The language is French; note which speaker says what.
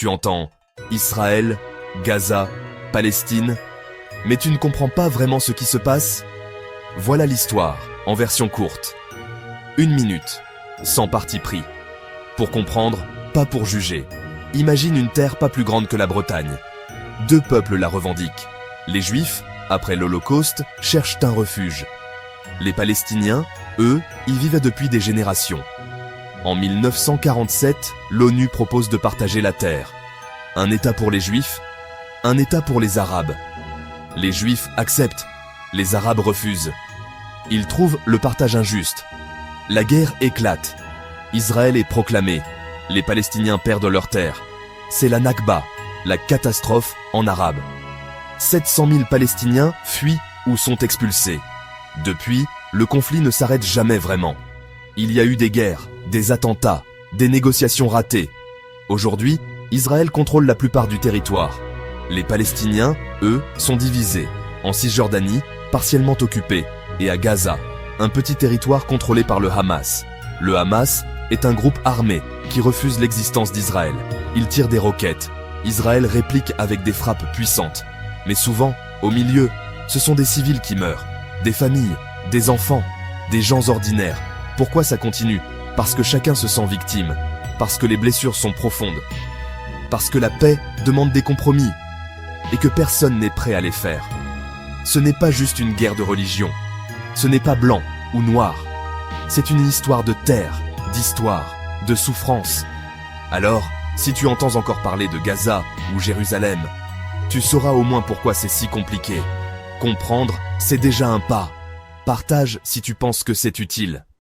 Speaker 1: Tu entends Israël, Gaza, Palestine, mais tu ne comprends pas vraiment ce qui se passe? Voilà l'histoire, en version courte. 1 minute, sans parti pris. Pour comprendre, pas pour juger. Imagine une terre pas plus grande que la Bretagne. 2 peuples la revendiquent. Les Juifs, après l'Holocauste, cherchent un refuge. Les Palestiniens, eux, y vivaient depuis des générations. En 1947, l'ONU propose de partager la terre. Un État pour les Juifs, un État pour les Arabes. Les Juifs acceptent, les Arabes refusent. Ils trouvent le partage injuste. La guerre éclate. Israël est proclamé. Les Palestiniens perdent leur terre. C'est la Nakba, la catastrophe en arabe. 700 000 Palestiniens fuient ou sont expulsés. Depuis, le conflit ne s'arrête jamais vraiment. Il y a eu des guerres, des attentats, des négociations ratées. Aujourd'hui, Israël contrôle la plupart du territoire. Les Palestiniens, eux, sont divisés. En Cisjordanie, partiellement occupée, et à Gaza, un petit territoire contrôlé par le Hamas. Le Hamas est un groupe armé qui refuse l'existence d'Israël. Il tire des roquettes. Israël réplique avec des frappes puissantes. Mais souvent, au milieu, ce sont des civils qui meurent. Des familles, des enfants, des gens ordinaires. Pourquoi ça continue? Parce que chacun se sent victime. Parce que les blessures sont profondes. Parce que la paix demande des compromis. Et que personne n'est prêt à les faire. Ce n'est pas juste une guerre de religion. Ce n'est pas blanc ou noir. C'est une histoire de terre, d'histoire, de souffrance. Alors, si tu entends encore parler de Gaza ou Jérusalem, tu sauras au moins pourquoi c'est si compliqué. Comprendre, c'est déjà un pas. Partage si tu penses que c'est utile.